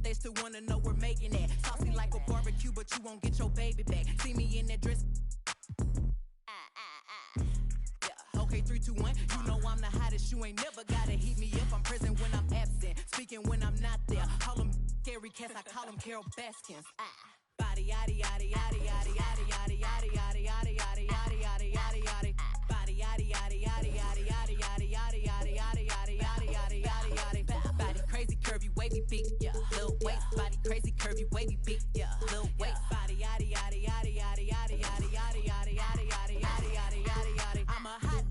They still wanna know we're making it. Saucy like a barbecue, but you won't get your baby back. See me in that dress. Yeah. Okay, 3, 2, 1. You know I'm the hottest. You ain't never gotta heat me up. I'm present when I'm absent, speaking when I'm not there. Call them scary cats. I call them Carol Baskins. Body yaddy yaddy yaddy yaddy yaddy yaddy yaddy yaddy yaddy yaddy yaddy yaddy yaddy yaddy. Body yaddy yaddy yaddy yaddy yaddy yaddy yaddy yaddy yaddy yaddy yaddy yaddy yaddy yaddy. Body crazy curvy wavy big, yeah. Little waist. Body crazy curvy wavy big, yeah. Little waist. Body yaddy yaddy yaddy yaddy yaddy yaddy yaddy yaddy yaddy yaddy yaddy yaddy yaddy yaddy. I'm a hot.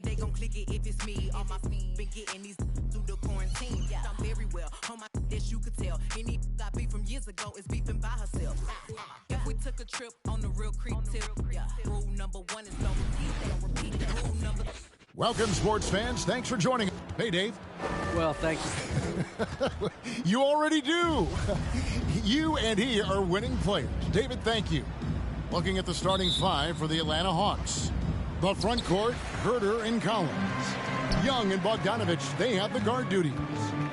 They gon' click it if it's me. All my been getting these through the quarantine. Yeah, I'm very well. On my this you could tell. Any I beef from years ago is beefing by herself. If we took a trip on the real creep tip, yeah. Rule number 1 is don't repeat that. Rule number. Welcome, sports fans. Thanks for joining us. Hey, Dave. Well, thank you. You already do. You and he are winning players. David, thank you. Looking at the starting 5 for the Atlanta Hawks. The front court, Herder and Collins. Young and Bogdanovich, they have the guard duties.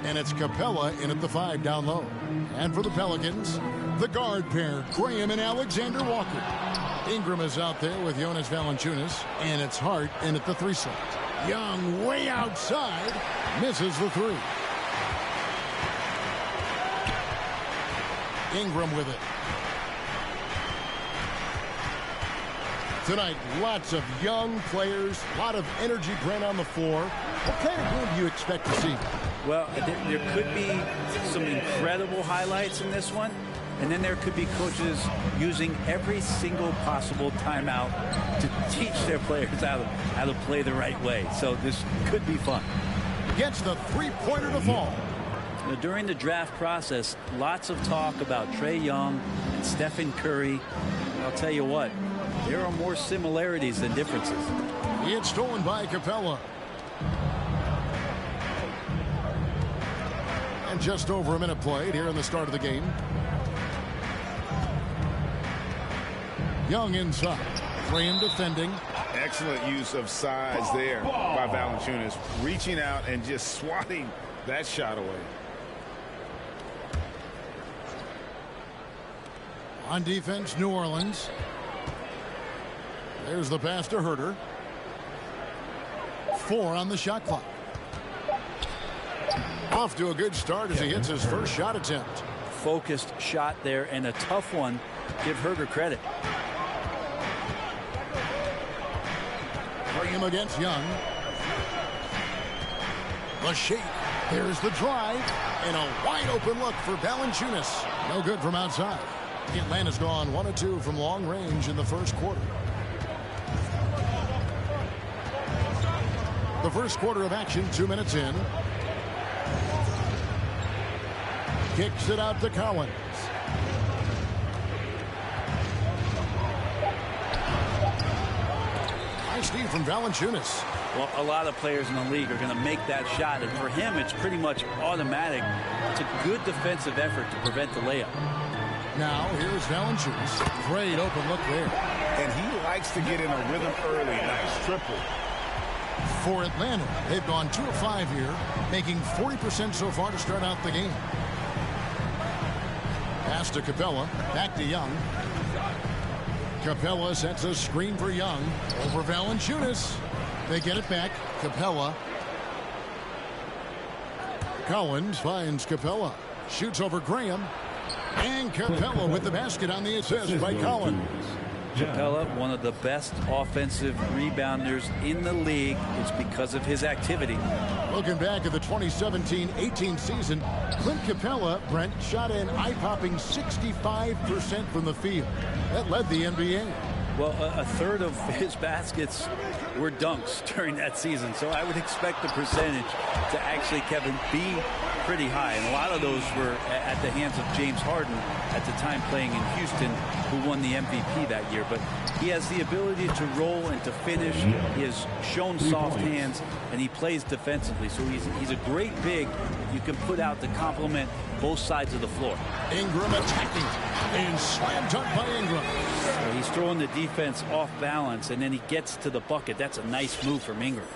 And it's Capella in at the 5 down low. And for the Pelicans, the guard pair, Graham and Alexander Walker. Ingram is out there with Jonas Valanciunas. And it's Hart in at the 3 slot. Young way outside, misses the 3. Ingram with it. Tonight, lots of young players, a lot of energy brought on the floor. What kind of game do you expect to see? Well, there could be some incredible highlights in this one, and then there could be coaches using every single possible timeout to teach their players how to play the right way. So this could be fun. Gets the three-pointer to fall. Now, during the draft process, lots of talk about Trae Young and Stephen Curry. I'll tell you what, there are more similarities than differences. It's stolen by Capella. And just over a minute played here in the start of the game. Young inside. Graham defending. Excellent use of size there by Valanciunas. Reaching out and just swatting that shot away. On defense, New Orleans. There's the pass to Herder. 4 on the shot clock. Off to a good start as he hits his first shot attempt. Focused shot there and a tough one. Give Herder credit. Graham against Young. The shake. There's the drive. And a wide open look for Valanciunas. No good from outside. Atlanta's gone 1 of 2 from long range in the first quarter. The first quarter of action, 2 minutes in. Kicks it out to Collins. Nice steal from Valanciunas. Well, a lot of players in the league are going to make that shot, and for him, it's pretty much automatic. It's a good defensive effort to prevent the layup. Now, here's Valanciunas. Great open look there. And he likes to get in a rhythm early. Nice triple. For Atlanta, they've gone 2 of 5 here, making 40% so far to start out the game. Pass to Capella, back to Young. Capella sets a screen for Young. Over Valanciunas. They get it back. Capella. Collins finds Capella. Shoots over Graham. And Capella with the basket on the assist by Collins. Capella, one of the best offensive rebounders in the league. It's because of his activity. Looking back at the 2017-18 season, Clint Capella, Brent, shot an eye-popping 65% from the field. That led the NBA. Well, a third of his baskets were dunks during that season, so I would expect the percentage to actually, Kevin, be pretty high. And a lot of those were at the hands of James Harden at the time playing in Houston, who won the MVP that year. But he has the ability to roll and to finish. He has shown soft hands, and he plays defensively. So he's a great big you can put out to complement both sides of the floor. Ingram attacking, and slam dunk by Ingram. So he's throwing the defense off balance, and then he gets to the bucket. That's a nice move from Ingram.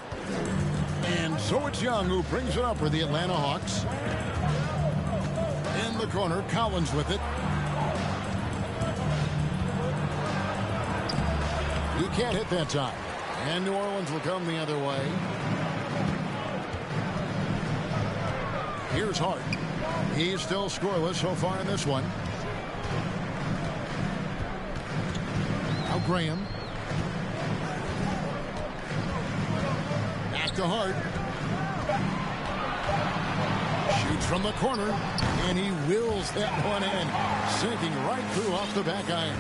And so it's Young who brings it up for the Atlanta Hawks. In the corner. Collins with it. He can't hit that time. And New Orleans will come the other way. Here's Hart. He's still scoreless so far in this one. Now Graham. Back to Hart. Shoots from the corner. And he wills that one in. Sinking right through off the back iron.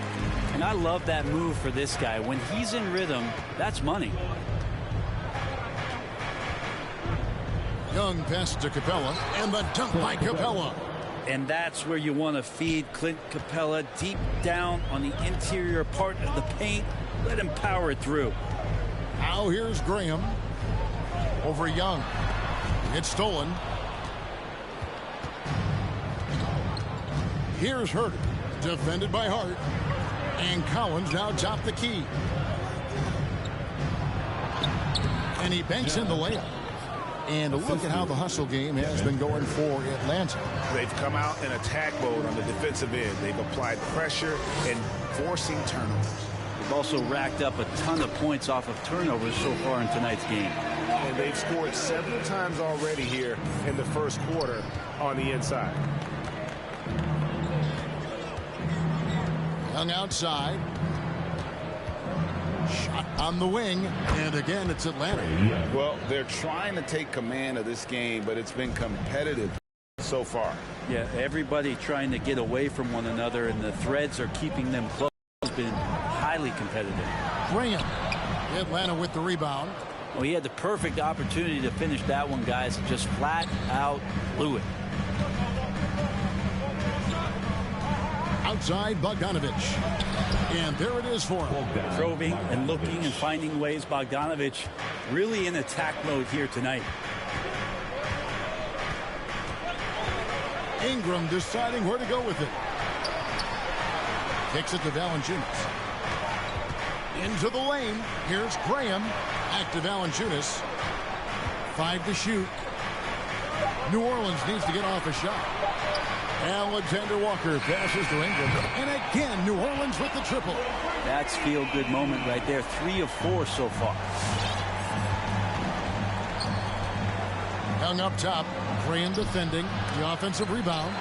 And I love that move for this guy. When he's in rhythm, that's money. Young passes to Capella, and the dunk by Capella. And that's where you want to feed Clint Capella, deep down on the interior part of the paint. Let him power it through. Now here's Graham over Young. It's stolen. Here's Herter, defended by Hart. And Collins now top the key. And he banks in the layup. And look at how the hustle game has been going for Atlanta. They've come out in attack mode on the defensive end. They've applied pressure and forcing turnovers. They've also racked up a ton of points off of turnovers so far in tonight's game. And they've scored several times already here in the first quarter on the inside. Young outside. Shot on the wing. And again, it's Atlanta. Well, they're trying to take command of this game, but it's been competitive so far. Yeah, everybody trying to get away from one another, and the threads are keeping them close. It's been highly competitive. Graham. Atlanta with the rebound. Well, he had the perfect opportunity to finish that one, guys. Just flat out blew it. Outside Bogdanovich. And there it is for him. Probing and looking and finding ways. Bogdanovich really in attack mode here tonight. Ingram deciding where to go with it. Kicks it to Valanciunas. Into the lane. Here's Graham. Back to Valanciunas. 5 to shoot. New Orleans needs to get off a shot. Alexander Walker passes to Ingram. And again, New Orleans with the triple. That's feel-good moment right there. 3 of 4 so far. Young up top. Graham defending. The offensive rebound.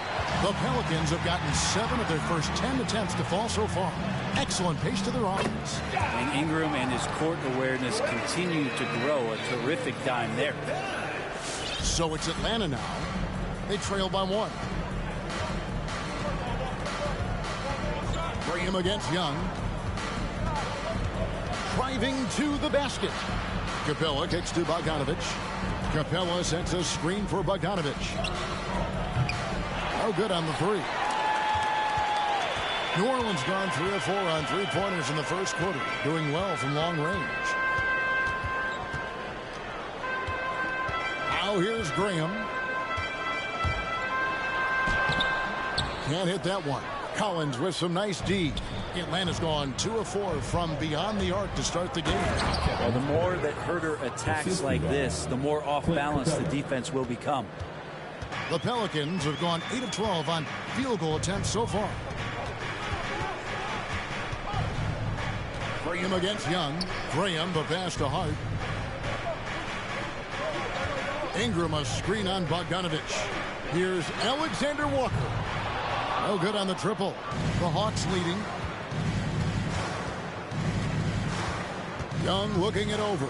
The Pelicans have gotten 7 of their first 10 attempts to fall so far. Excellent pace to their offense. And Ingram and his court awareness continue to grow. A terrific time there. So it's Atlanta now. They trail by 1. Graham against Young. Driving to the basket. Capella kicks to Bogdanovich. Capella sets a screen for Bogdanovich. No good on the 3. New Orleans gone 3 of 4 on 3-pointers in the first quarter. Doing well from long range. Now here's Graham. Can't hit that one. Collins with some nice D. Atlanta's gone 2 of 4 from beyond the arc to start the game. Well, the more that Herter attacks like this, the more off balance the defense will become. The Pelicans have gone 8 of 12 on field goal attempts so far. Graham against Young. Graham the pass to Hart. Ingram a screen on Bogdanovich. Here's Alexander Walker. No good on the triple. The Hawks leading. Young looking it over.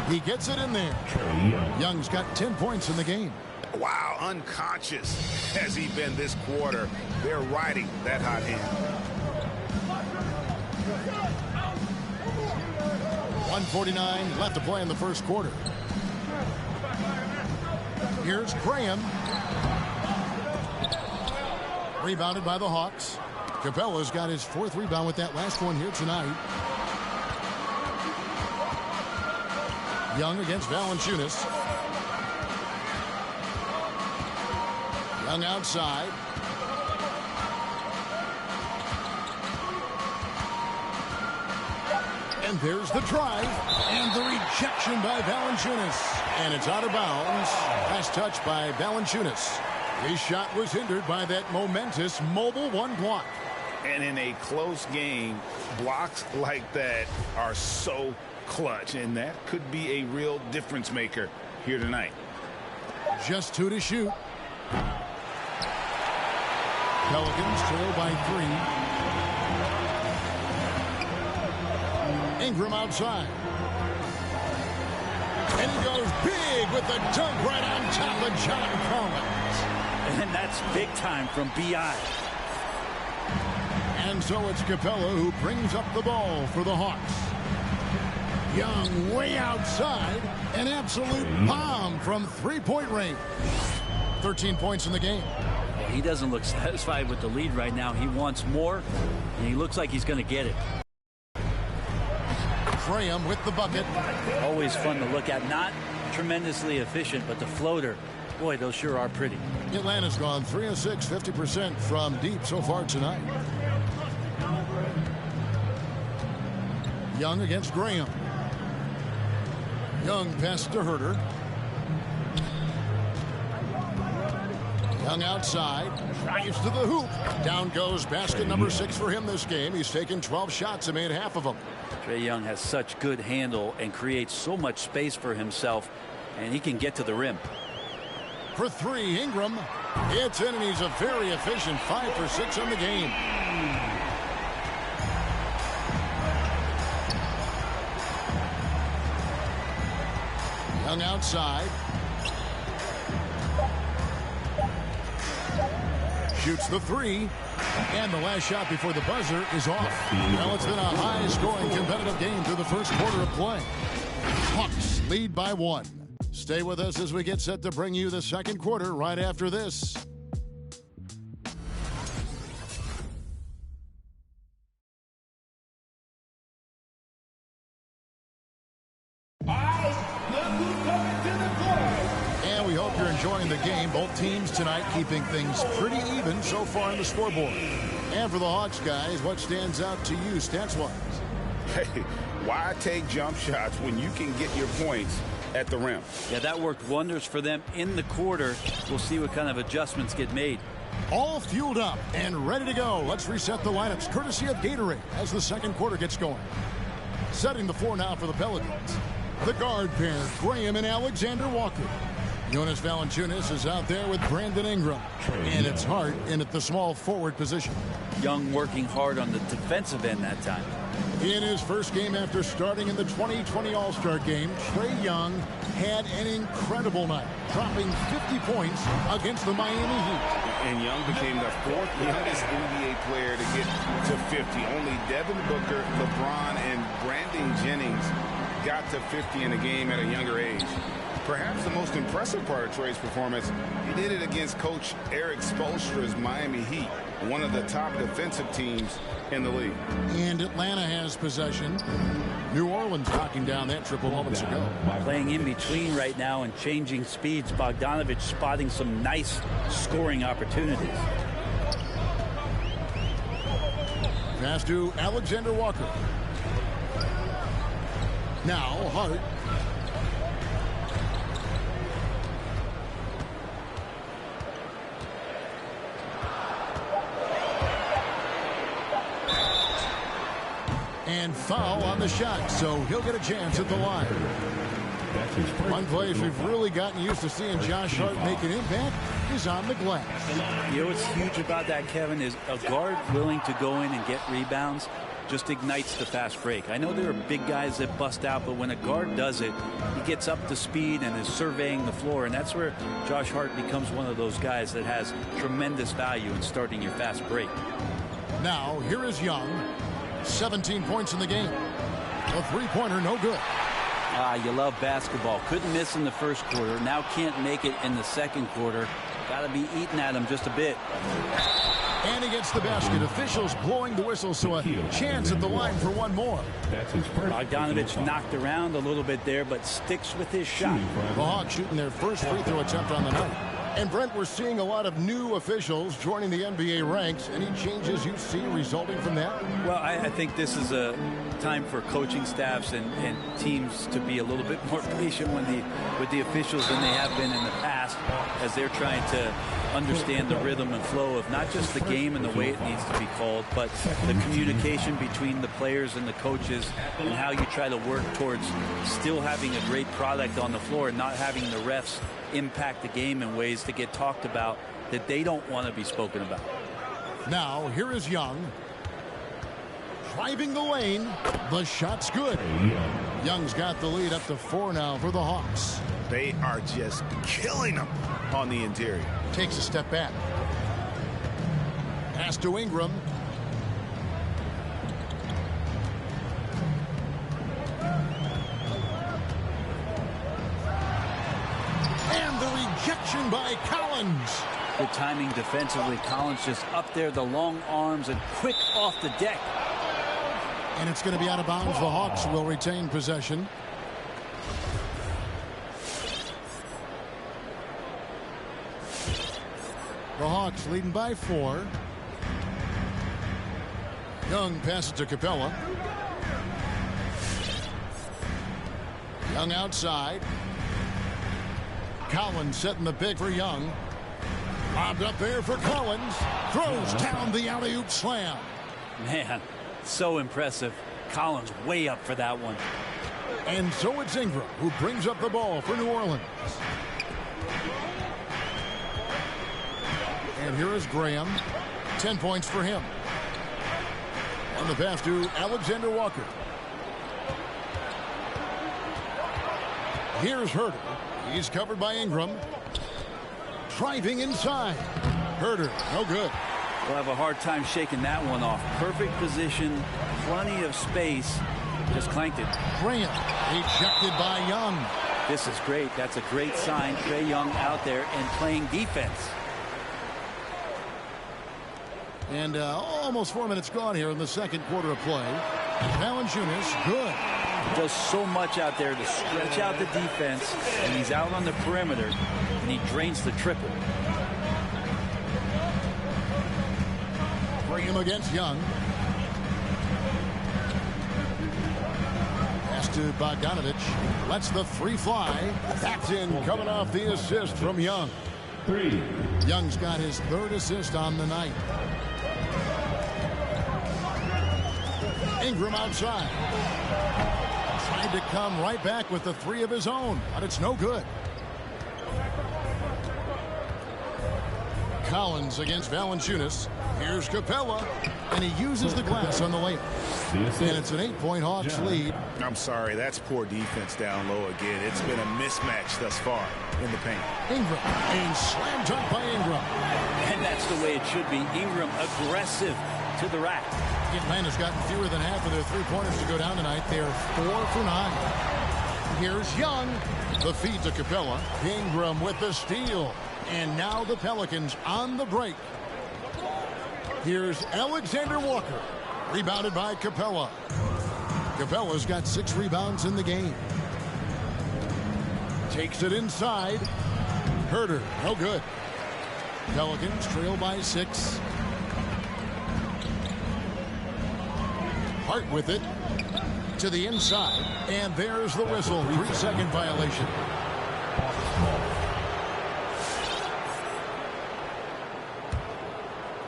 He gets it in there. Young's got 10 points in the game. Wow, unconscious has he been this quarter. They're riding that hot hand. 1:49 left to play in the first quarter. Here's Graham. Rebounded by the Hawks. Capella's got his 4th rebound with that last one here tonight. Young against Valanciunas. Young outside. And there's the drive. And the rejection by Valanciunas. And it's out of bounds. Last touch by Valanciunas. His shot was hindered by that momentous mobile one block. And in a close game, blocks like that are so clutch. And that could be a real difference maker here tonight. Just 2 to shoot. Pelicans trail by 3. Ingram outside. And he goes big with the dunk right on top of John Collins. And that's big time from B.I. And so it's Capella who brings up the ball for the Hawks. Young way outside. An absolute bomb from three-point range. 13 points in the game. He doesn't look satisfied with the lead right now. He wants more, and he looks like he's going to get it. Graham with the bucket. Always fun to look at. Not tremendously efficient, but the floater, boy, those sure are pretty. Atlanta's gone 3 of 6, 50% from deep so far tonight. Young against Graham. Young pass to Herter. Young outside, drives to the hoop. Down goes basket number 6 for him this game. He's taken 12 shots and made half of them. Trae Young has such good handle and creates so much space for himself, and he can get to the rim. For 3, Ingram. It's in, and he's a very efficient 5 for 6 on the game. Young outside. Shoots the 3. And the last shot before the buzzer is off. Well, it's been a high-scoring competitive game through the first quarter of play. Hawks lead by 1. Stay with us as we get set to bring you the second quarter right after this. And we hope you're enjoying the game. Both teams tonight keeping things pretty even so far on the scoreboard. And for the Hawks guys, what stands out to you stats-wise? Hey, why take jump shots when you can get your points at the rim? Yeah, that worked wonders for them in the quarter. We'll see what kind of adjustments get made. All fueled up and ready to go. Let's reset the lineups courtesy of Gatorade as the second quarter gets going. Setting the floor now for the Pelicans. The guard pair, Graham and Alexander Walker. Jonas Valanciunas is out there with Brandon Ingram. And it's Hart in at the small forward position. Young working hard on the defensive end that time. In his first game after starting in the 2020 All-Star game, Trae Young had an incredible night, dropping 50 points against the Miami Heat. And Young became the 4th youngest NBA player to get to 50. Only Devin Booker, LeBron, and Brandon Jennings got to 50 in a game at a younger age. Perhaps the most impressive part of Trae's performance, he did it against Coach Eric Spoelstra's Miami Heat, one of the top defensive teams in the league. And Atlanta has possession. New Orleans knocking down that triple moments ago. Playing in between right now and changing speeds. Bogdanovich spotting some nice scoring opportunities. Pass to Alexander Walker. Now Hart. And foul on the shot, so he'll get a chance at the line. One place we've really gotten used to seeing Josh Hart make an impact is on the glass. You know what's huge about that, Kevin, is a guard willing to go in and get rebounds just ignites the fast break. I know there are big guys that bust out, but when a guard does it, he gets up to speed and is surveying the floor, and that's where Josh Hart becomes one of those guys that has tremendous value in starting your fast break. Now, here is Young. 17 points in the game. A three-pointer, no good. You love basketball. Couldn't miss in the first quarter. Now can't make it in the second quarter. Got to be eating at him just a bit. And he gets the basket. Officials blowing the whistle, so a chance at the line for one more. Bogdanovich knocked around a little bit there, but sticks with his shot. The Hawks shooting their first free throw attempt on the night. And Brent, we're seeing a lot of new officials joining the NBA ranks. Any changes you see resulting from that? Well, I think this is a time for coaching staffs and teams to be a little bit more patient with the officials than they have been in the past, as they're trying to understand the rhythm and flow of not just the game and the way it needs to be called, but the communication between the players and the coaches, and how you try to work towards still having a great product on the floor and not having the refs impact the game in ways to get talked about that they don't want to be spoken about. Now, here is Young. Driving the lane. The shot's good. Young's got the lead up to 4 now for the Hawks. They are just killing them on the interior. Takes a step back. Pass to Ingram. And the rejection by Collins. Good timing defensively. Collins just up there, the long arms, and quick off the deck. And it's going to be out of bounds. The Hawks will retain possession. The Hawks leading by 4. Young passes to Capella. Young outside. Collins setting the pick for Young. Bobbed up there for Collins. Throws down the alley-oop slam. Man, so impressive. Collins way up for that one. And so it's Ingram who brings up the ball for New Orleans. And here is Graham. 10 points for him. On the pass to Alexander Walker. Here's Herter. He's covered by Ingram. Driving inside. Herter, no good. We'll have a hard time shaking that one off. Perfect position, plenty of space. Just clanked it. Graham ejected by Young. This is great. That's a great sign. Trae Young out there and playing defense. And almost 4 minutes gone here in the second quarter of play. Valanciunas, good. Does so much out there to stretch out the defense, and he's out on the perimeter, and he drains the triple. Graham against Young. Pass to Bogdanovich. Lets the 3 fly. That's in, coming off the assist from Young. 3. Young's got his 3rd assist on the night. Ingram outside. Tried to come right back with the 3 of his own, but it's no good. Collins against Valanciunas. Here's Capella, and he uses the glass on the layup. And it's an 8-point Hawks lead. I'm sorry, that's poor defense down low again. It's been a mismatch thus far in the paint. Ingram, and slam dunk by Ingram. And that's the way it should be. Ingram aggressive to the rack. Atlanta's gotten fewer than half of their 3-pointers to go down tonight. They're 4 for 9. Here's Young. The feed to Capella. Ingram with the steal. And now the Pelicans on the break. Here's Alexander Walker. Rebounded by Capella. Capella's got 6 rebounds in the game. Takes it inside. Herter, no good. Pelicans trail by 6. Hart with it to the inside, and there's the whistle. 3-second violation.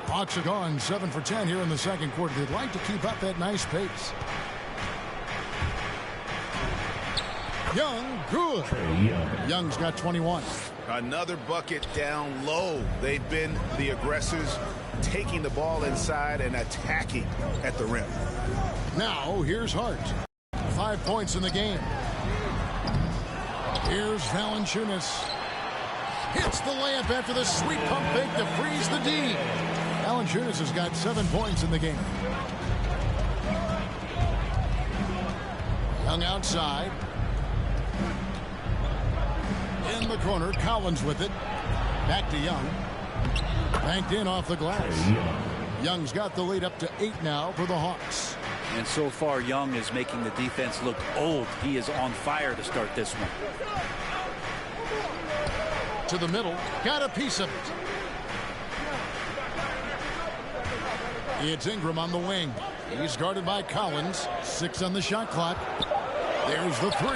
Hawks are gone 7 for 10 here in the second quarter. They'd like to keep up that nice pace. Young, good. Young's got 21. Another bucket down low. They've been the aggressors, taking the ball inside and attacking at the rim. Now, here's Hart. 5 points in the game. Here's Valanciunas. Hits the layup after the sweet pump fake to freeze the D. Valanciunas has got 7 points in the game. Young outside. In the corner, Collins with it. Back to Young. Banked in off the glass. Young's got the lead up to 8 now for the Hawks. And so far, Young is making the defense look old. He is on fire to start this one. To the middle. Got a piece of it. It's Ingram on the wing. He's guarded by Collins. 6 on the shot clock. There's the 3.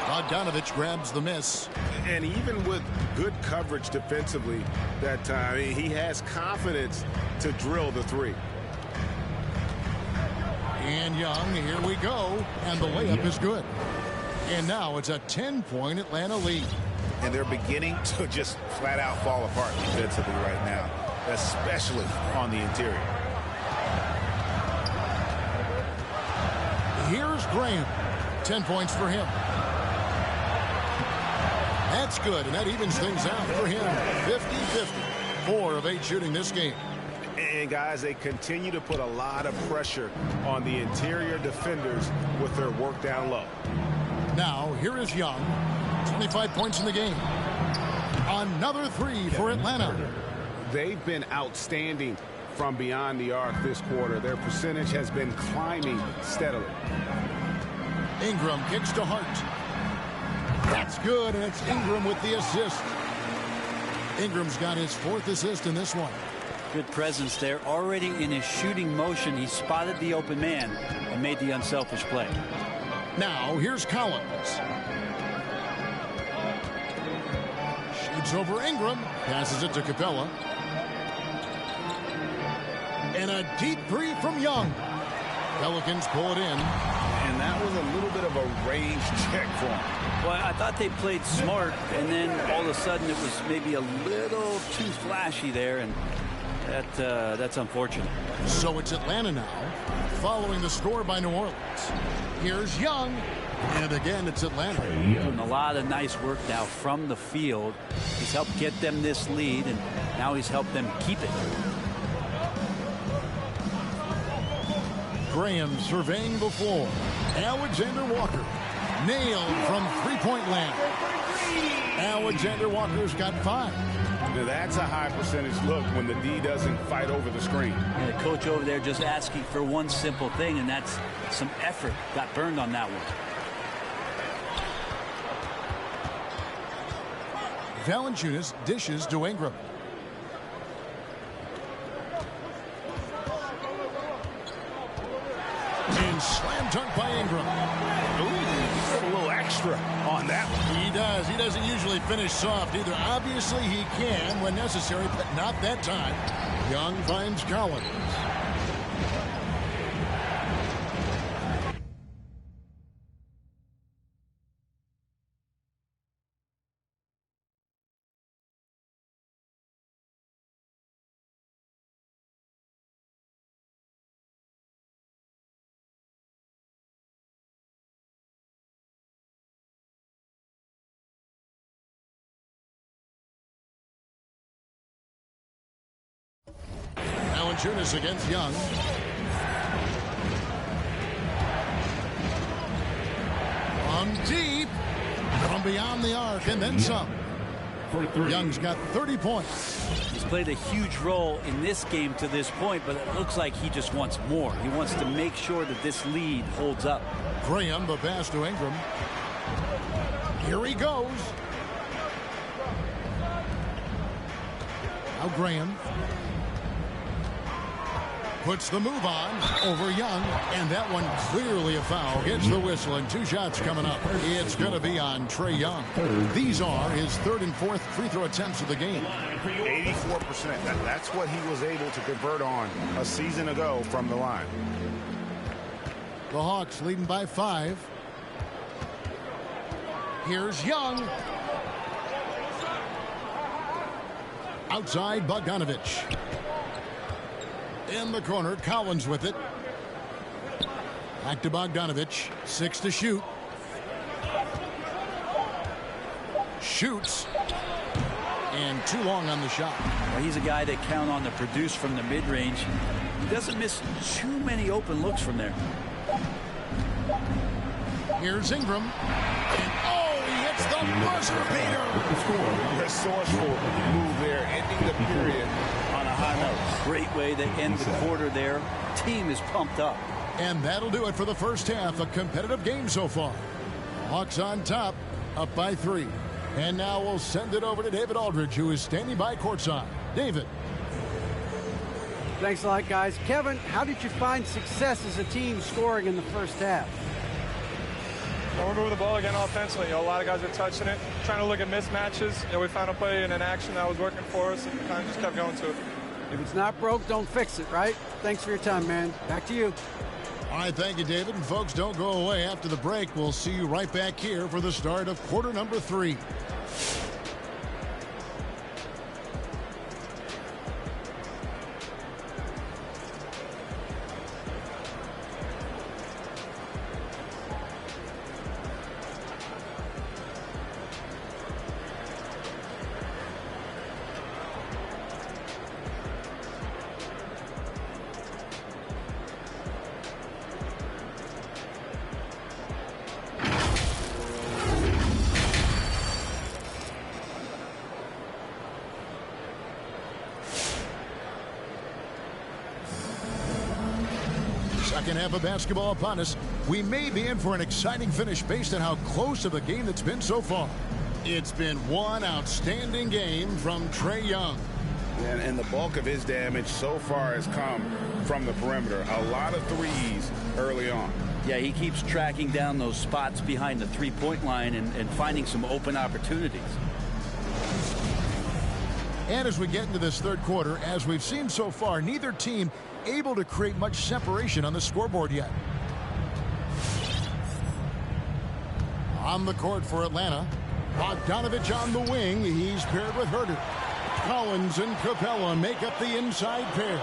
Bogdanovich grabs the miss. And even with good coverage defensively that time, he has confidence to drill the 3. And Young, here we go. And the layup is good. And now it's a 10-point Atlanta lead. And they're beginning to just flat out fall apart defensively right now, especially on the interior. Here's Graham. 10 points for him. That's good, and that evens things out for him. 50-50. 4 of 8 shooting this game. And guys, they continue to put a lot of pressure on the interior defenders with their work down low. Now, here is Young. 25 points in the game. Another 3 for Atlanta. They've been outstanding from beyond the arc this quarter. Their percentage has been climbing steadily. Ingram kicks to Hart. That's good, and it's Ingram with the assist. Ingram's got his 4th assist in this one. Good presence there. Already in his shooting motion, he spotted the open man and made the unselfish play. Now, here's Collins. Shoots over Ingram. Passes it to Capella. And a deep 3 from Young. Pelicans pull it in. And that was a little bit of a range check for him. Well, I thought they played smart, and then all of a sudden it was maybe a little too flashy there, and that's unfortunate. So it's Atlanta now, following the score by New Orleans. Here's Young, and again it's Atlanta. Doing a lot of nice work now from the field. He's helped get them this lead, and now he's helped them keep it. Graham surveying the floor. Alexander Walker nailed from 3-point land. Alexander Walker's got 5. Now that's a high percentage look when the D doesn't fight over the screen. And the coach over there just asking for one simple thing, and that's some effort. Got burned on that one. Valanciunas dishes to Ingram. And slam dunk by Ingram. Ooh, a little extra on that one. He does. He doesn't usually finish soft either. Obviously, he can when necessary, but not that time. Young finds Collins. Valanciunas against Young. From deep, from beyond the arc, and then some. Young's got 30 points. He's played a huge role in this game to this point, but it looks like he just wants more. He wants to make sure that this lead holds up. Graham, the pass to Ingram. Here he goes. Now Graham puts the move on over Young, and that one clearly a foul. Gets the whistle, and 2 shots coming up. It's going to be on Trae Young. These are his 3rd and 4th free throw attempts of the game. 84%. That's what he was able to convert on a season ago from the line. The Hawks leading by 5. Here's Young. Outside, Bogdanovich. In the corner, Collins with it. Back to Bogdanovich. 6 to shoot. Shoots. And too long on the shot. Well, he's a guy that count on to produce from the mid-range. He doesn't miss too many open looks from there. Here's Ingram. And he hits the buzzer beater. Resourceful move there, ending the period on a high note. Great way to end the quarter there. Team is pumped up. And that'll do it for the first half. A competitive game so far. Hawks on top, up by 3. And now we'll send it over to David Aldridge, who is standing by courtside. David. Thanks a lot, guys. Kevin, how did you find success as a team scoring in the first half? We're moving the ball again offensively. A lot of guys are touching it, trying to look at mismatches. We found a play in an action that was working for us and kind of just kept going to it. If it's not broke, don't fix it, right? Thanks for your time, man. Back to you. All right, thank you, David. And folks, don't go away. After the break, we'll see you right back here for the start of quarter number 3. Second half of basketball upon us. We may be in for an exciting finish based on how close of a game it's been so far. It's been one outstanding game from Trae Young. And the bulk of his damage so far has come from the perimeter. A lot of threes early on. Yeah, he keeps tracking down those spots behind the three-point line and finding some open opportunities. And as we get into this third quarter, as we've seen so far, neither team able to create much separation on the scoreboard yet. On the court for Atlanta, Bogdanovich on the wing. He's paired with Huerter. Collins and Capella make up the inside pair.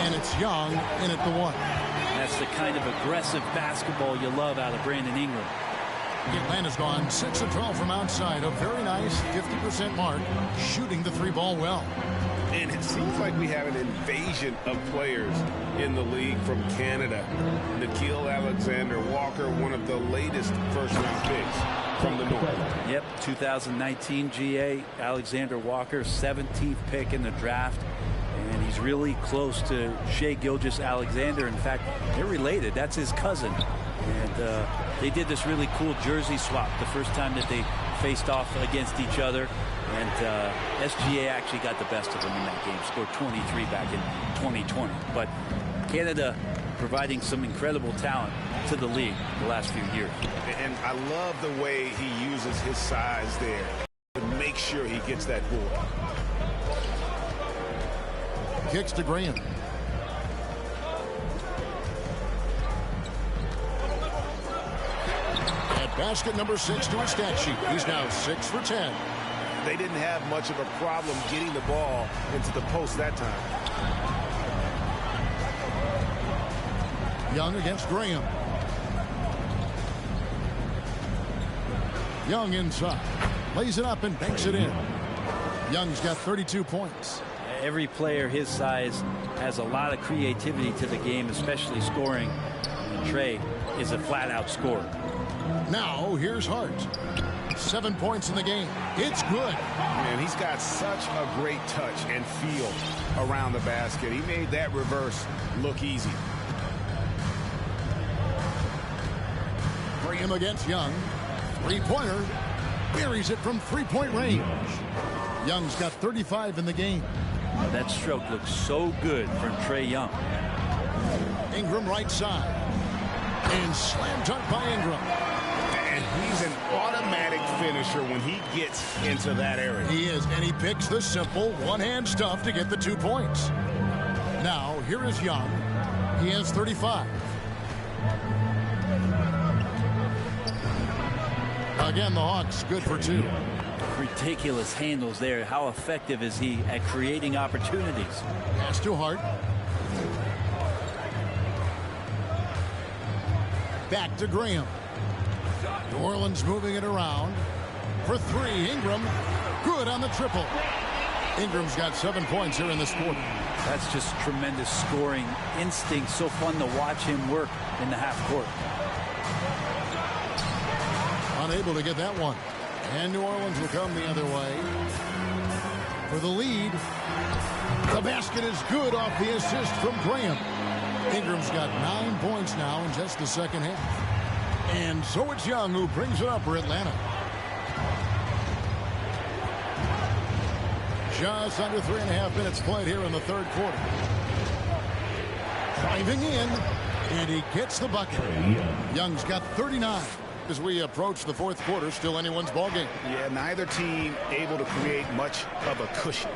And it's Young in at the 1. That's the kind of aggressive basketball you love out of Brandon Ingram. Atlanta's gone 6 of 12 from outside. A very nice 50% mark, shooting the 3-ball well. And it seems like we have an invasion of players in the league from Canada. Nickeil Alexander-Walker, one of the latest first-round picks from the North. Yep, 2019 GA, Alexander-Walker, 17th pick in the draft. And he's really close to Shai Gilgeous-Alexander. In fact, they're related. That's his cousin. And they did this really cool jersey swap the first time that they faced off against each other. And SGA actually got the best of them in that game, scored 23 back in 2020. But Canada providing some incredible talent to the league the last few years. And I love the way he uses his size there to make sure he gets that board. Kicks to Graham. At basket number 6 to his stat sheet. He's now 6 for 10. They didn't have much of a problem getting the ball into the post that time. Young against Graham. Young inside. Lays it up and banks it in. Young's got 32 points. Every player his size has a lot of creativity to the game, especially scoring. And Trae is a flat-out scorer. Now, here's Hart. 7 points in the game. It's good. Man, he's got such a great touch and feel around the basket. He made that reverse look easy. Graham against Young. Three-pointer. Buries it from three-point range. Young's got 35 in the game. That stroke looks so good from Trae Young. Ingram right side. And slam dunk by Ingram. And he's an automatic finisher when he gets into that area. He is, and he picks the simple one-hand stuff to get the 2 points. Now, here is Young. He has 35. Again, the Hawks good for 2. Ridiculous handles there. How effective is he at creating opportunities? Pass to Hart. Back to Graham. New Orleans moving it around. For 3, Ingram. Good on the triple. Ingram's got 7 points here in this quarter. That's just tremendous scoring instinct. So fun to watch him work in the half court. Unable to get that one. And New Orleans will come the other way. For the lead. The basket is good off the assist from Graham. Ingram's got 9 points now in just the second half. And so it's Young who brings it up for Atlanta. Just under 3.5 minutes played here in the third quarter. Driving in, and he gets the bucket. Young's got 39. As we approach the fourth quarter, still anyone's ball game. Yeah, neither team able to create much of a cushion.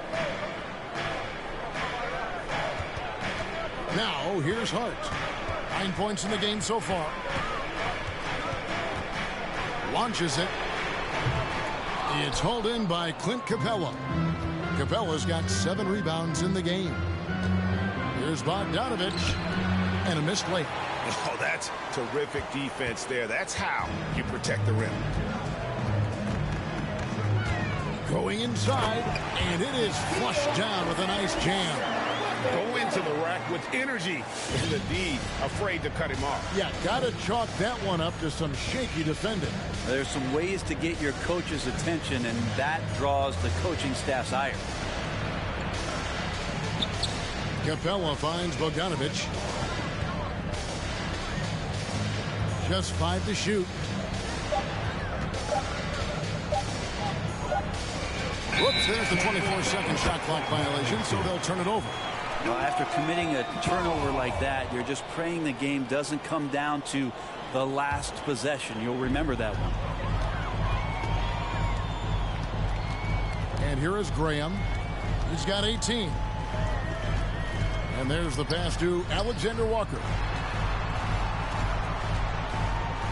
Now, here's Hart. 9 points in the game so far. Launches it. It's hauled in by Clint Capella. Capella's got 7 rebounds in the game. Here's Bogdanovich. And a missed late. Oh, that's terrific defense there. That's how you protect the rim. Going inside, and it is flushed down with a nice jam. Go into the rack with energy, and the D afraid to cut him off. Yeah, gotta chalk that one up to some shaky defending. There's some ways to get your coach's attention, and that draws the coaching staff's ire. Capella finds Bogdanovich. Just 5 to shoot. Whoops, there's the 24-second shot clock violation, so they'll turn it over. Well, after committing a turnover like that, you're just praying the game doesn't come down to the last possession. You'll remember that one. And here is Graham. He's got 18. And there's the pass to Alexander Walker.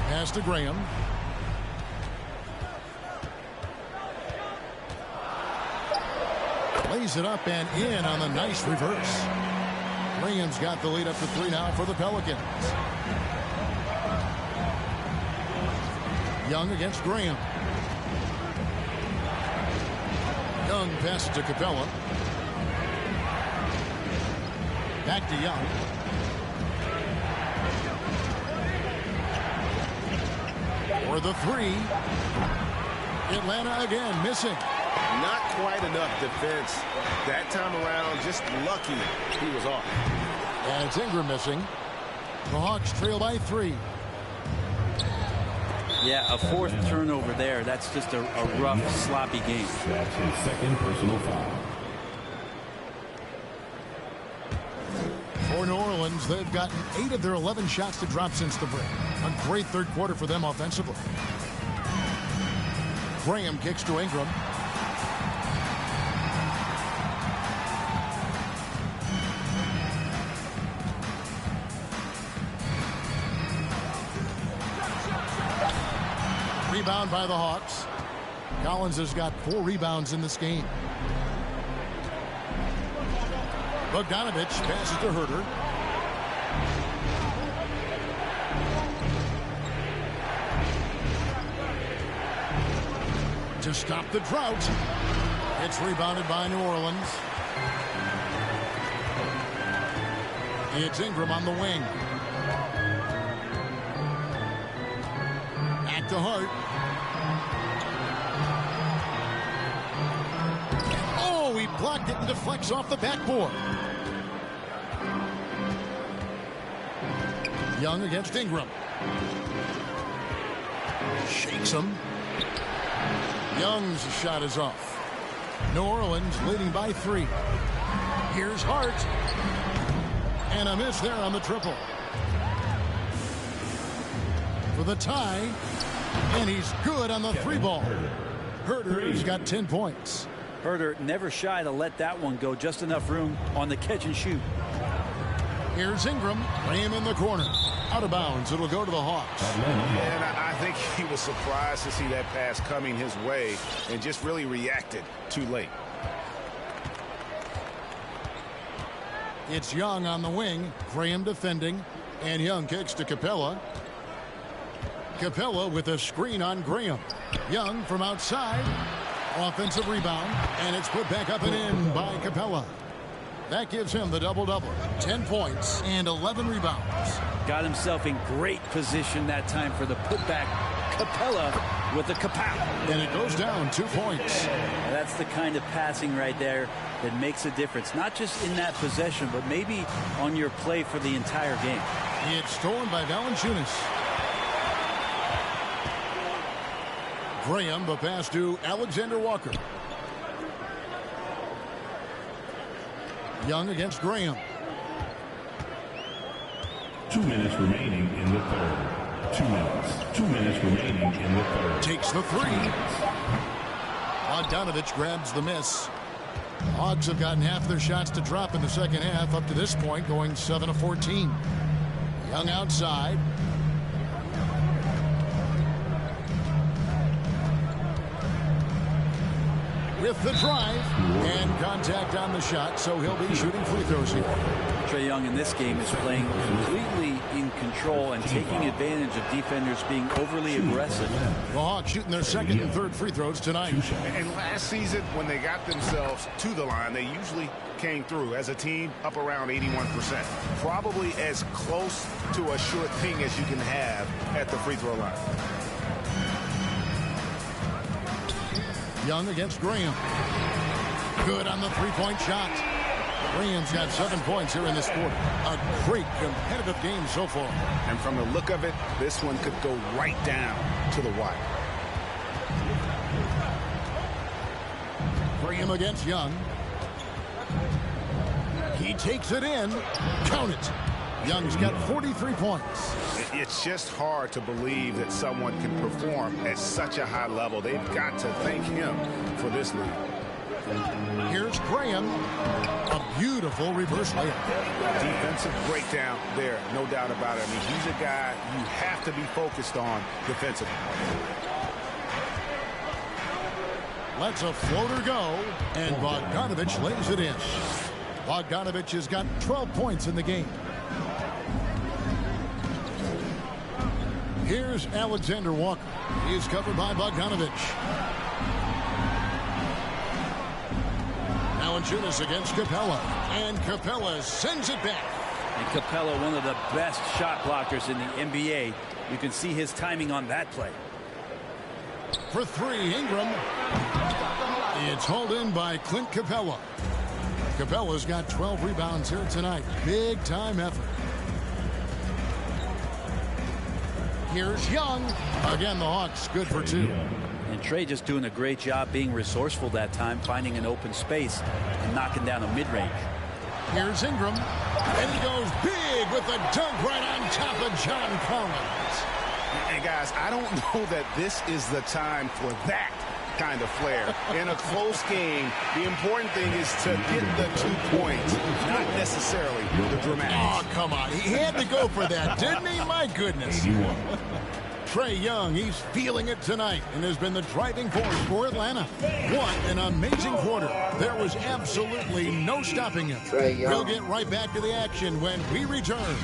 Pass to Graham. Lays it up and in on the nice reverse. Graham's got the lead up to 3 now for the Pelicans. Young against Graham. Young passes to Capella. Back to Young. For the 3. Atlanta again missing. Not quite enough defense that time around. Just lucky he was off. And it's Ingram missing. The Hawks trail by 3. Yeah, a 4th turnover there. That's just a rough, sloppy game. That's his second personal foul. For New Orleans, they've gotten 8 of their 11 shots to drop since the break. A great third quarter for them offensively. Graham kicks to Ingram. Rebound by the Hawks. Collins has got 4 rebounds in this game. Bogdanovich passes to Herter. To stop the drought. It's rebounded by New Orleans. It's Ingram on the wing. Back to Hart. Oh, he blocked it and deflects off the backboard. Young against Ingram. Shakes him. Young's shot is off. New Orleans leading by 3. Here's Hart. And a miss there on the triple. For the tie. And he's good on the 3 ball. Herter's got 10 points. Herter never shy to let that one go. Just enough room on the catch and shoot. Here's Ingram. Graham in the corner. Out of bounds. It'll go to the Hawks. And I think he was surprised to see that pass coming his way and just really reacted too late. It's Young on the wing. Graham defending. And Young kicks to Capella. Capella with a screen on Graham. Young from outside. Offensive rebound. And it's put back up and in by Capella. That gives him the double-double. 10 points and 11 rebounds. Got himself in great position that time for the putback. Capella with the kapow. And it goes down 2 points. That's the kind of passing right there that makes a difference. Not just in that possession, but maybe on your play for the entire game. It's stolen by Valanciunas. Graham, the pass to Alexander Walker. Young against Graham. 2 minutes remaining in the third. 2 minutes. 2 minutes remaining in the third. Takes the three. Bogdanovich grabs the miss. Hawks have gotten half their shots to drop in the second half, up to this point going 7 of 14. Young outside. With the drive and contact on the shot, so he'll be shooting free throws here. Trae Young in this game is playing completely in control and taking advantage of defenders being overly aggressive. The Hawks shooting their second and third free throws tonight. And last season, when they got themselves to the line, they usually came through as a team up around 81%. Probably as close to a sure thing as you can have at the free throw line. Young against Graham. Good on the three-point shot. Graham's got 7 points here in this quarter. A great competitive game so far. And from the look of it, this one could go right down to the wire. Graham against Young. He takes it in. Count it. Young's got 43 points. It's just hard to believe that someone can perform at such a high level. They've got to thank him for this lead. Here's Graham. A beautiful reverse layup. Defensive breakdown there, no doubt about it. I mean, he's a guy you have to be focused on defensively. Lets a floater go, and Bogdanovich lays it in. Bogdanovich has got 12 points in the game. Here's Alexander Walker. He's covered by Bogdanovich. Valanciunas against Capella. And Capella sends it back. And Capella, one of the best shot blockers in the NBA. You can see his timing on that play. For three, Ingram. It's hauled in by Clint Capella. Capella's got 12 rebounds here tonight. Big time effort. Here's Young. Again, the Hawks good for 2. And Trae just doing a great job being resourceful that time, finding an open space and knocking down a mid-range. Here's Ingram. And he goes big with the dunk right on top of John Collins. And guys, I don't know that this is the time for that kind of flair. In a close game, the important thing is to get the 2 points, not necessarily the dramatics. Oh, come on. He had to go for that, didn't he? My goodness. Trae Young, he's feeling it tonight and has been the driving force for Atlanta. What an amazing quarter. There was absolutely no stopping him. We'll get right back to the action when we return.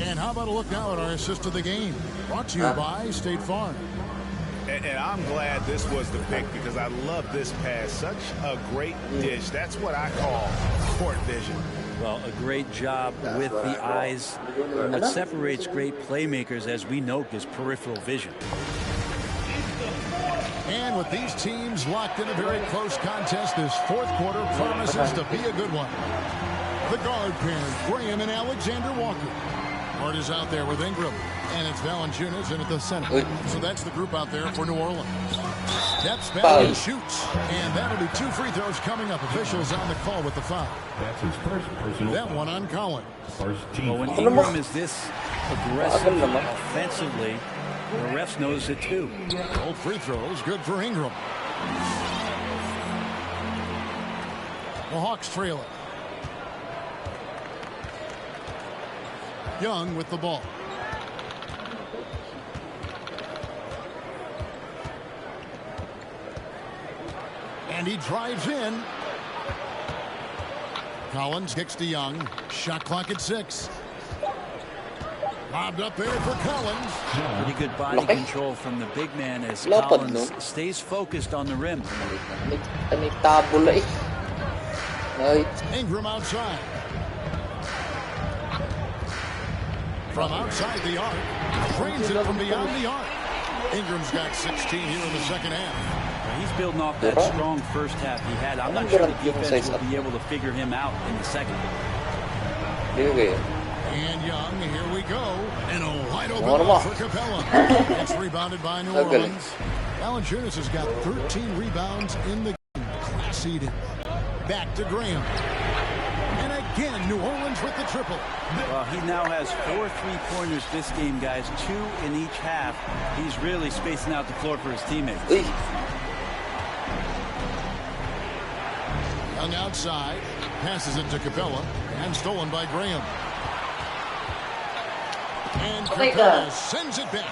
And how about a look now at our assist of the game? Brought to you by State Farm. And I'm glad this was the pick because I love this pass. Such a great dish. That's what I call court vision. Well, a great job with the eyes. And what separates great playmakers, as we know, is peripheral vision. And with these teams locked in a very close contest, this fourth quarter promises to be a good one. The guard pair, Graham and Alexander Walker. Hart is out there with Ingram, and it's Valanciunas in at the center. So that's the group out there for New Orleans. Steps back and shoots, and that'll be 2 free throws coming up. Officials on the call with the foul. That's his first personal. That one on Collins. First team. Well, when Ingram is this aggressive offensively, the refs notice it too. Both free throws, good for Ingram. The Hawks trail it. Young with the ball. And he drives in. Collins kicks to Young. Shot clock at 6. Lobbed up there for Collins. Pretty good body control from the big man as Collins stays focused on the rim. Ingram outside. From outside the arc, trains it from beyond the arc. Ingram's got 16 here in the second half. He's building off that strong first half he had. I'm not sure the defense will be able to figure him out in the second. And Young, here we go. And a wide open ball for Capella. It's rebounded by New Orleans. Valanciunas has got 13 rebounds in the game. Class-seeded. Back to Graham. And again, New Orleans with the triple. Well, he now has 4 3-pointers this game, guys. 2 in each half. He's really spacing out the floor for his teammates. Young outside. Passes it to Capella. And stolen by Graham. And Capella sends it back.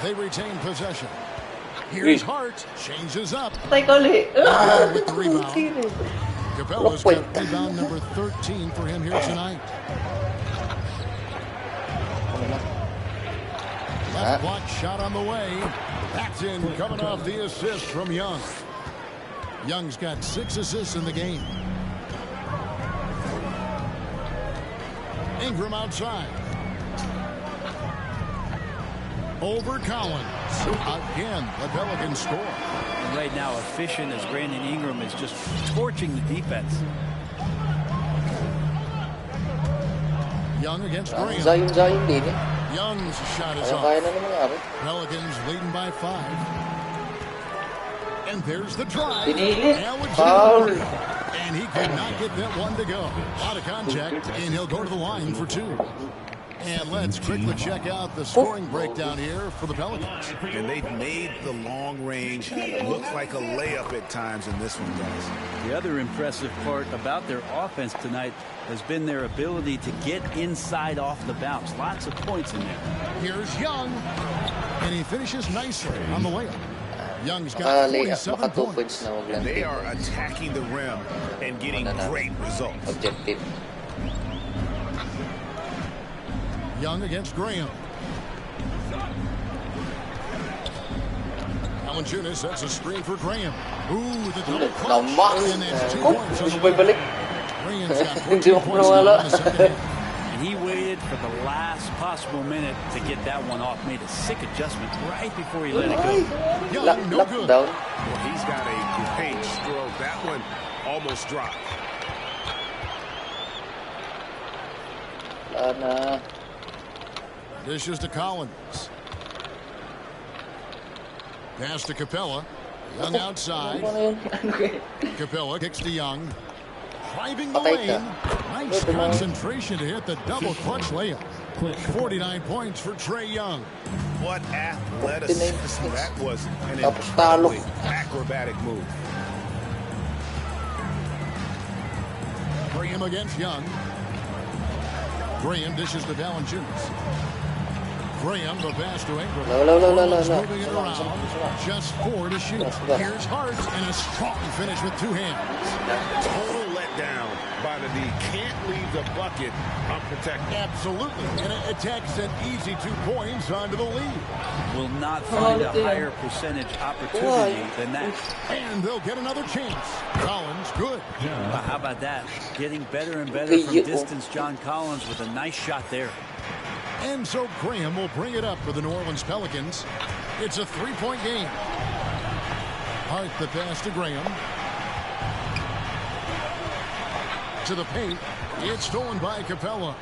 They retain possession. Here's Hart. Changes up. With the rebound. Capella's got rebound number 13 for him here tonight. Left block shot on the way. That's in, coming off the assist from Young. Young's got 6 assists in the game. Ingram outside. Over Collins. Again, the Pelicans score. Right now, efficient as Brandon Ingram is just torching the defense. Young against Graham. Young's shot is off. Pelicans leading by 5. And there's the drive. Alexander. And he could not get that one to go. Out of contact, and he'll go to the line for 2. And let's quickly check out the scoring breakdown here for the Pelicans. And they've made the long range look like a layup at times in this one, guys. The other impressive part about their offense tonight has been their ability to get inside off the bounce. Lots of points in there. Here's Young. And he finishes nicely on the layup. Young's got 47 points. And they are attacking the rim and getting great results. Young against Graham. Valanciunas sets a screen for Graham. Ooh, the double clutch. And that's 2 points on the way. Graham's got 14 points in the second half. And he waited for the last possible minute to get that one off. Made a sick adjustment right before he let it go. Young, no good. Well, he's got a great stroke. That one almost dropped. Dishes to Collins. Pass to Capella. Young outside. Capella kicks to Young. Driving the lane. Nice concentration to hit the double clutch layup. 49 points for Trae Young. What athleticism. That was an incredibly acrobatic move. Graham against Young. Graham dishes to Valanciunas. Graham, the pass to Ingram. Moving it around. Just 4 to shoot. Here's Hart, and a strong finish with 2 hands. Total letdown by the D. Can't leave the bucket unprotected. Absolutely. And it attacks an easy 2 points onto the lead. Will not find a higher percentage opportunity than that. And they'll get another chance. Collins, good. Well, how about that? Getting better and better from distance. John Collins with a nice shot there. And so Graham will bring it up for the New Orleans Pelicans. It's a 3-point game. Hart the pass to Graham. To the paint. It's stolen by Capella.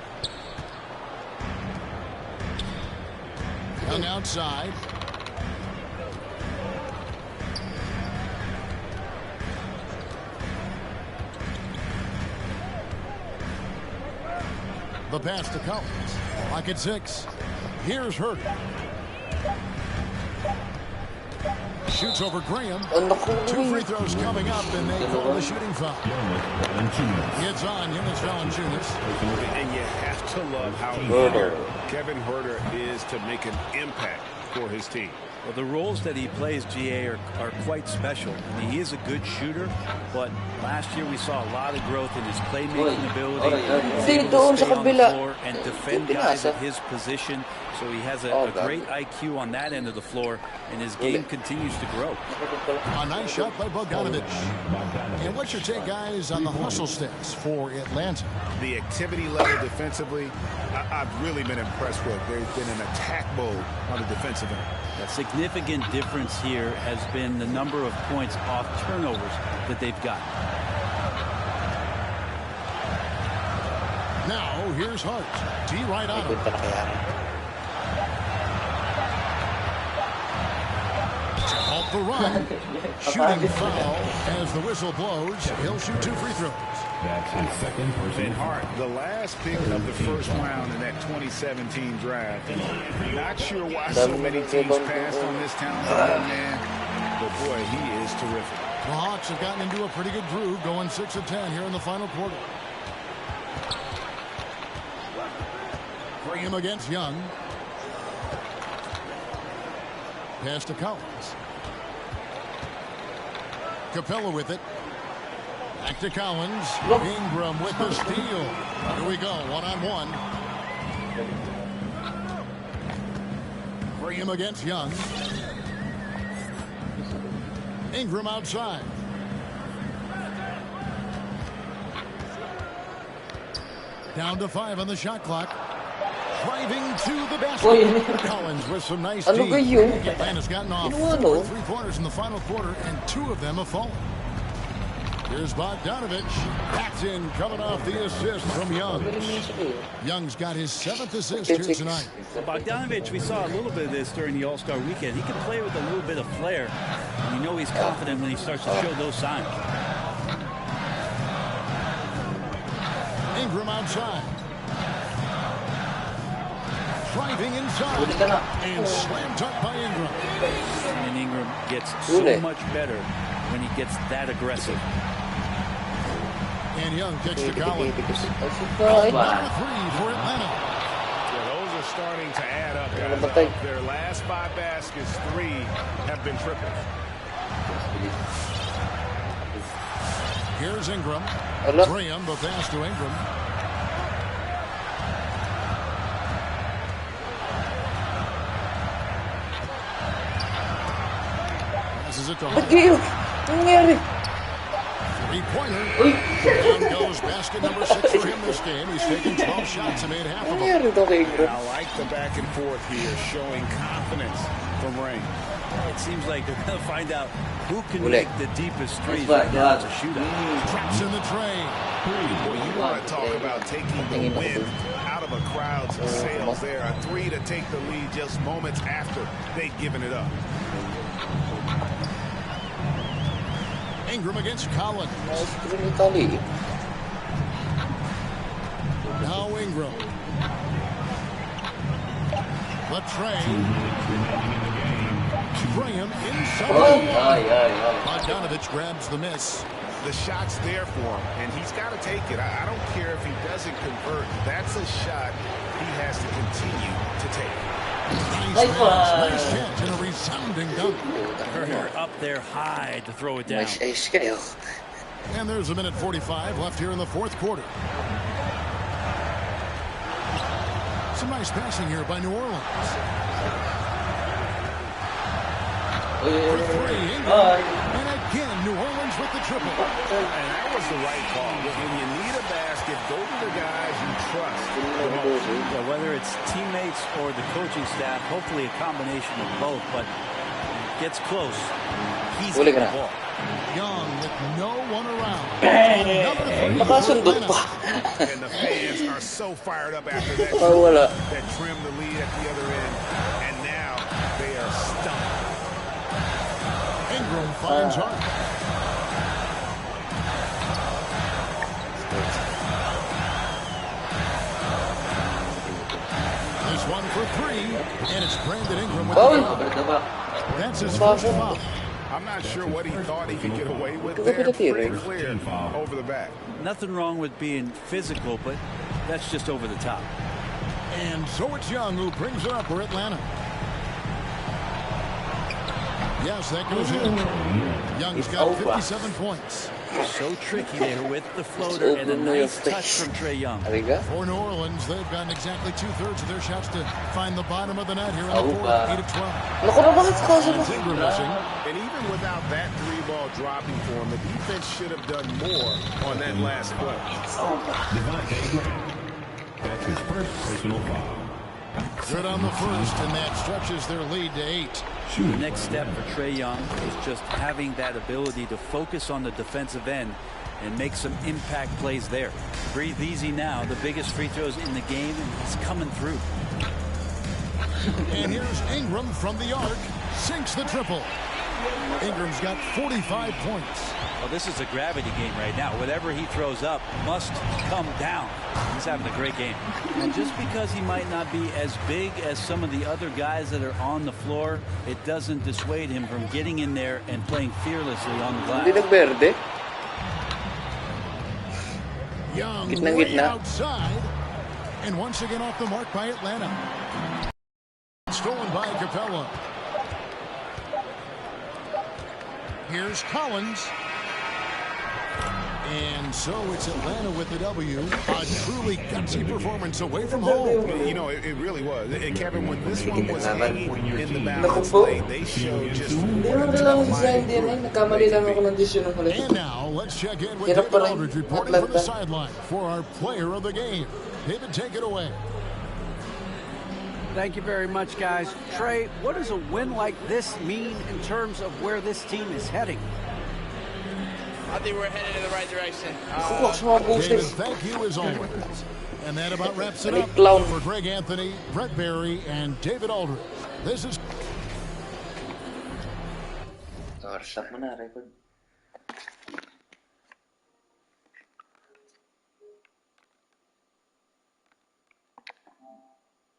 Young outside. The pass to Collins. Lock at 6. Here's Hurt. Shoots over Graham. 2 free throws coming up, and they call the shooting foul. It's on Jonas Valanciunas. And you have to love how Kevin Huerter is to make an impact for his team. Well, the roles that he plays, GA, are quite special. I mean, he is a good shooter, but last year we saw a lot of growth in his playmaking ability. He's able to stay on the floor and defend guys at his position. So he has a great IQ on that end of the floor, and his game continues to grow. A nice shot by Bogdanovic. And what's your take, guys, on the hustle stats for Atlanta? The activity level defensively, I've really been impressed with. There's been an attack mode on the defensive end. A significant difference here has been the number of points off turnovers that they've got. Now, here's Hart. D right on him. Off the run. Shooting foul as the whistle blows. He'll shoot 2 free throws. That's his second personal Hart, the last pick of the first round in that 2017 draft. Not sure why so many teams passed on this talented young man, but boy, he is terrific. The Hawks have gotten into a pretty good groove, going 6 of 10 here in the final quarter. Bring him against Young. Pass to Collins. Capella with it. Back to Collins. Ingram with the steal. Here we go, one-on-one. Bring him against Young. Ingram outside. Down to 5 on the shot clock. Driving to the basket. Collins with some nice D. Atlanta's gotten off 4 3-pointers in the final quarter, and 2 of them have fallen. Here's Bogdanovic. That's in, coming off the assist from Young. Young's got his 7th assist here tonight. Bogdanovic, we saw a little bit of this during the All-Star weekend. He can play with a little bit of flair. And you know he's confident when he starts to show those signs. Ingram outside. Driving inside. And slam dunk by Ingram. And Ingram gets so much better when he gets that aggressive. And Young kicks to Collins. Number 3 for Atlanta. Yeah, those are starting to add up, guys. Their last 5 baskets, 3 have been triples. Here's Ingram. Graham, the pass to Ingram. Passes it to Hart. 3-pointer. Down goes basket number 6 for him this game. He's taken 12 shots and made half of them. I like the back and forth here, showing confidence from Ray. It seems like they're going to find out who can make the deepest threes right now to shoot at. Traps in the tray. Well, you want to talk about taking the wind out of a crowd's sails there. A 3 to take the lead just moments after they'd given it up. Ingram against Collins. Now Ingram. Latrey. Graham inside. Bogdanovic grabs the miss. The shot's there for him, and he's got to take it. I don't care if he doesn't convert. That's a shot he has to continue to take. Nice pass, nice catch, and a resounding dunk. Turner up there high to throw it down. And there's a minute 45 left here in the 4th quarter. Some nice passing here by New Orleans. For 3, Ingram. And again, New Orleans with the triple. And that was the right call. When you need a basket, go to the guys you trust. Yeah, whether it's teammates or the coaching staff, hopefully a combination of both, but gets close. He's getting the ball. Young with no one around. Another 3 for Atlanta. And the fans are so fired up after that that trimmed the lead at the other end. And now they are stumped. Ingram finds Hart. This one for 3, and it's Brandon Ingram with the That's his first foul. I'm not sure what he thought he could get away with there. Pretty clear over the back. Nothing wrong with being physical, but that's just over the top. And so it's Young who brings it up for Atlanta. Yes, that goes in. Young's got 57 points. So tricky there with the floater and a nice touch from Trae Young. For New Orleans, they've gotten exactly 2/3 of their shots to find the bottom of the net here in the 4th, 8 of 12. Ingram missing. And even without that 3-ball dropping for him, the defense should have done more on that last play. That's his first personal foul. Good on the first, and that stretches their lead to 8. The next step for Trae Young is just having that ability to focus on the defensive end and make some impact plays there. Breathe easy now. The biggest free throws in the game, and he's coming through. And here's Ingram from the arc. Sinks the triple. Ingram's got 45 points. Well, this is a gravity game right now. Whatever he throws up must come down. He's having a great game. And just because he might not be as big as some of the other guys that are on the floor, it doesn't dissuade him from getting in there and playing fearlessly on the glass. Young way outside. And once again off the mark by Atlanta. Stolen by Capella. Here's Collins. And so it's Atlanta with the W. A truly gutsy performance away from home. You know, it really was. And Kevin, when this one was hanging in the balance, they showed just And now let's check in with David Aldridge reporting from the sideline for our player of the game. David, take it away. Thank you very much, guys. Trey, what does a win like this mean in terms of where this team is heading? I think we're headed in the right direction. David, thank you as always. And that about wraps it up for Greg Anthony, Brett Barry, and David Aldridge. This is... menarik.